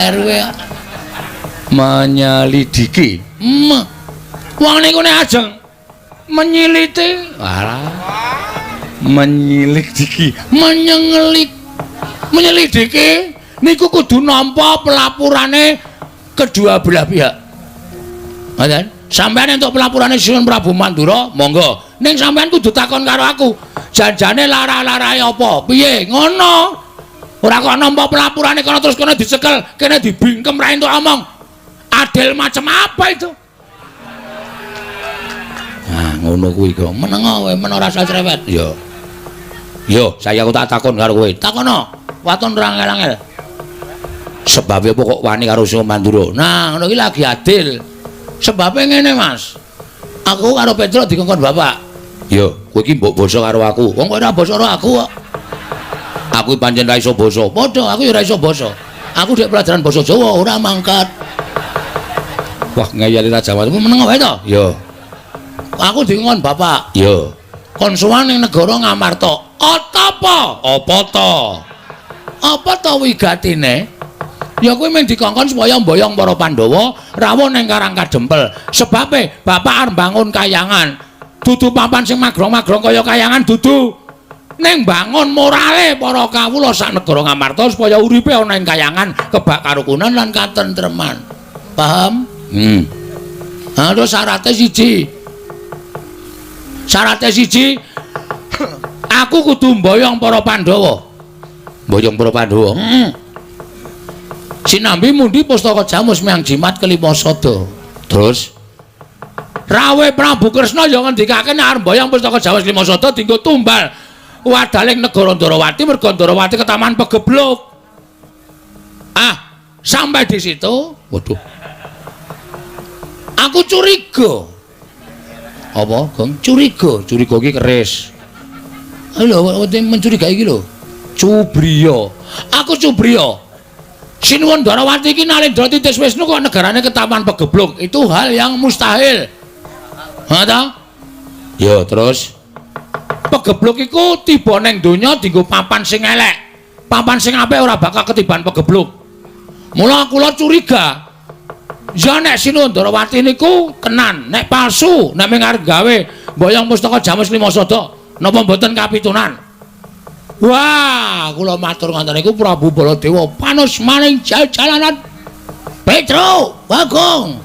RW menyelidiki. Wong niku nek ajeng menyiliti. Walah. Menyelidiki, menyelidiki niku kudu nampa pelapurane kedua belah pihak. Ngoten. Sampeyan entuk pelapurane Sinuwun Prabu Mandura, monggo. Ning sampeyan kudu takon karo aku. Janjane lara-larae apa? Piye? Ngono. Ora kok nampa pelapurane kono terus kono dicekel, kene dibingkem ra entuk omong. Adil macam apa itu? Nah, ngono kuwi kok. Menengo kowe men ora usah cerewet. Yo, saya aku tak takon karo kowe. Takono. Waton ora angel-angel. Sebabe apa kok wani karo Sinuwun Mandura? Nah, ngono iki lagi adil. Sebabe ngene, Mas. Aku karo Petro dikongkon bapak. Yo, kowe iki mbok basa karo aku. Wong kowe ora basa karo aku kok. Aku pancen ra iso basa. Padha aku ya ora iso basa. Aku dhek pelajaran basa Jawa ora mangkat. Wah, ngeyeli ra Jawa. Meneng wae to? Yo. Aku dikongkon bapak. Yo. Kon sowan ning negara Ngamarta. Apa? Apa to? Apa to wigatine? Ya kuwi mung dikongkon supaya mboyong para Pandhawa rawuh ning Karang Kadempel. Sebabe bapak arep bangun kayangan. Dudu papan sing magrong-magrong kaya kayangan dudu. Ning bangun morale para kawula sak negara Ngamarta supaya uripe ana ing kayangan, kebak karukunan lan katentreman. Paham? Terus syaratnya siji. Syaratnya siji aku kudu mboyong para Pandhawa. Mboyong para Pandhawa. Sinambi mundi pustaka Jamus miang jimat kelima sada. Terus rawuh Prabu Kresna ya ngendikake nek arep mboyong pustaka Jamus kelima sada dienggo tumbal wadaling negara Ndarawati merga Ndarawati ketaman pegebluk. Sampai di situ, waduh. Aku curiga. Apa, Gong? Curiga iki keris. Lho, mencurigai iki lho. Cubriya. Aku Cubriya. Sinuwun Ndarawati iki Nalendra Titis Wisnu kok negarane ketaman pegebluk. Itu hal yang mustahil. Ha ta? Ya, terus pegebluk iku tiba ning donya dienggo papan sing elek. Papan sing apik ora bakal ketiban pegebluk. Mula kula curiga. Ya nek Sinuwun Ndarawati niku tenan, nek palsu, nek mung arep gawe mboyong pustaka Jamus Lima Sada, napa mboten kapitunan? Wah, kula matur ngoten niku Prabu Baladewa panos maning jalanan. Petro, Bagong.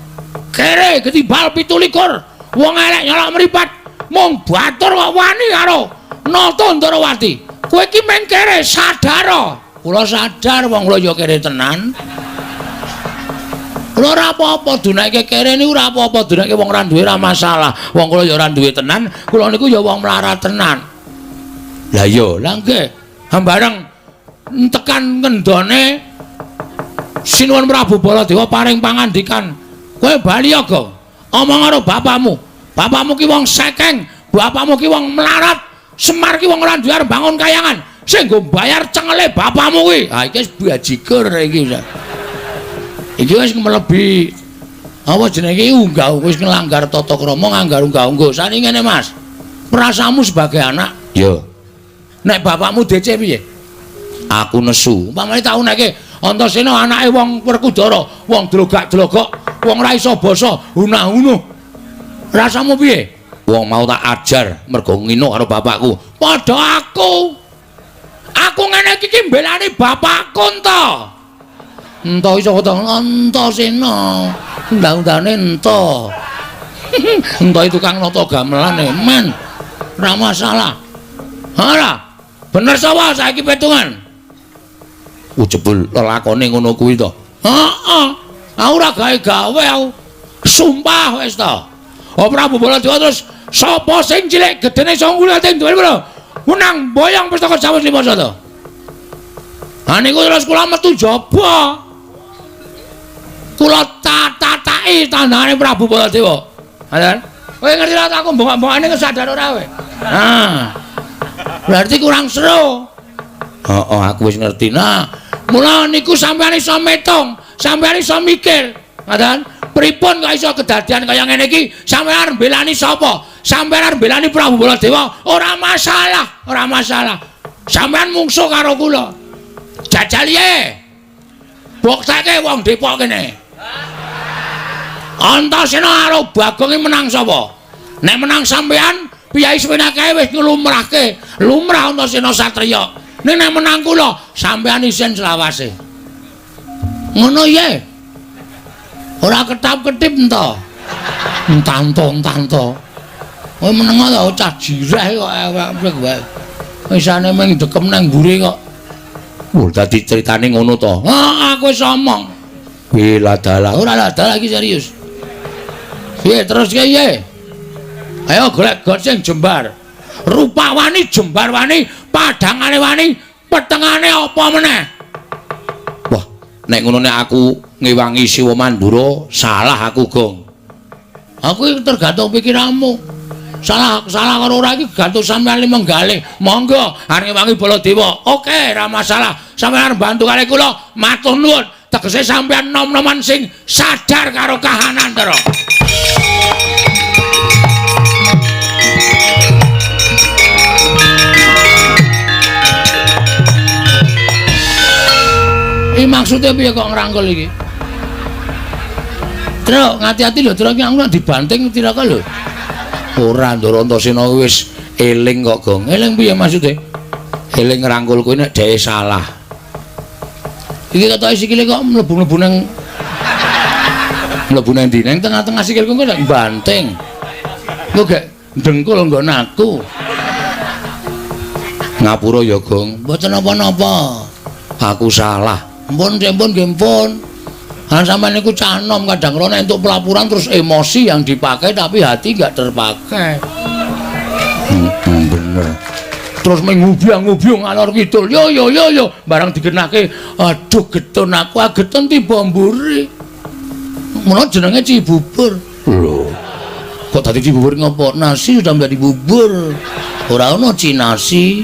Kere ketibal 17. Wong elek nyolok mripat, mung batur kok wani karo Nata Ndarawati. Kowe iki men kere sadar. Kula sadar wong kula ya kere tenan. Kula ora apa-apa dunake kere niku ora apa-apa dunake wong ora duwe ora masalah. Wong kula ya ora duwe tenan, kula niku ya wong melarat tenan. Lah iya, lah nggih. Bareng tekan ngendone Sinuwun Prabu Baladewa paring pangandikan. Kowe bali ya, Gong. Omong karo bapakmu. Bapakmu ki wong sekeng, bapakmu ki wong melarat. Semar ki wong ora duwe arep bangun kayangan. Sing nggo bayar cengele bapakmu kuwi. Ha iki wis bajigur iki. Iki wis melebihi apa jenenge unggah wis nglanggar tata krama nganggar unggah-ungguh. Sane ngene, Mas. Perasamu sebagai anak, yo. Nek bapakmu DC piye? Aku nesu. Umpamane tak uneke Antasena anake wong Werkudara, wong drogak-drogok, wong ra iso basa, unah-unuh. Rasamu piye? Wong mau tak ajar mergo nginuk karo bapakku. Padha aku. Aku ngene iki mbelani bapakku ento. Ento iso to Antasena. Undang-undane ento. Ento itu kang nata gamelane, men. Ora masalah. Ora. Bener sapa saiki petungan? Ujebul lelakone ngono kuwi to. Heeh. Aku ora gawe-gawe aku. Sumpah wis to. Prabu Baladewa terus sapa sing cilik gedene iso ngulate duwe lho. Menang boyong pustaka Jamus Lima Sada. Ha niku terus kula metu jaba. Kula tataki tandane Prabu Baladewa. Ha. Kowe ngerti ra aku mbongak-mbongane kesadar ora kowe? Berarti kurang seru. Aku wis ngerti. Nah, mula niku sampeyan iso metung, sampeyan iso mikir. Ngoten? Pripun kok iso kedadian kaya ngene iki? Sampeyan arep mbelani sapa? Sampeyan arep mbelani Prabu Baladewa? Ora masalah, ora masalah. Sampeyan mungsuh karo kula. Jajal ye. Bokteke wong Depok kene. Antasena karo Bagong iki menang sapa? Nek menang sampean, Piyai Swinake wis nglumrahke, lumrah Antasena Satriya. Nek menang kula, sampean isin selawase. Ngono ye. Ora ketap-ketip ento. Entanto. Kowe meneng ta cah jireh kok ewek wae. Wisane mung dekem nang mburi kok. Wah, dadi critane ngono to. Heeh, aku wis omong. Piye ladalah? Ora ladalah iki serius. Piye terus piye? Ayo golek got sing jembar. Rupa wani jembar wani, padangane wani, petengane apa meneh? Wah, nek ngono nek aku ngewangi Siwa Mandura, salah aku, Gong. Aku iki tergantung pikiranmu. Salah karo ora iki gantung sampean li menggalih. Monggo arep ngewangi Baladewa. Oke, ora masalah. Sampeyan bantu kali kula, matur nuwun. Tegese sampeyan nom-noman sing sadar karo kahanan to. Iki maksudnya piye kok ngrangkul iki? Truk, ngati-ati lho, truk iki aku dibanting tiraka lho. Ora Ndara Antasena wis eling kok, Gong. Eling piye maksude? Eling ngrangkul kowe nek dhewe salah. Iki ketoke sikile kok mlebu-mlebu nang ndi? Nang tengah-tengah sikilku kok nek banting. Kok gak dengkul nggon aku. Ngapura ya, Gong. Mboten napa-napa. Aku salah. Mpun nggih mpun. Sampeyan niku cah enom kadang kala entuk pelapuran terus emosi yang dipakai tapi hati enggak terpakai. Bener. Terus mengubyang-ubyung ngalor kidul. Yo barang digenake aduh getun aku ageton tiba mburi. Menawa jenenge Cibubur. Lho. Kok tadi Cibubur ngopo? Nasi sudah menjadi bubur. Ora ono cinasi.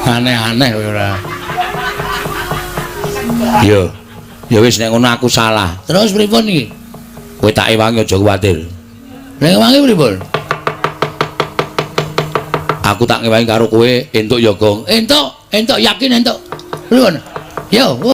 Aneh-aneh ora. Ya wis nek ngono aku salah. Terus pripun iki? Kowe tak ewangi aja kuwatir. Nek ewangi pripun? Aku tak ngewangi karo kowe entuk ya, Gong. Entuk yakin entuk. Pripun? Yo,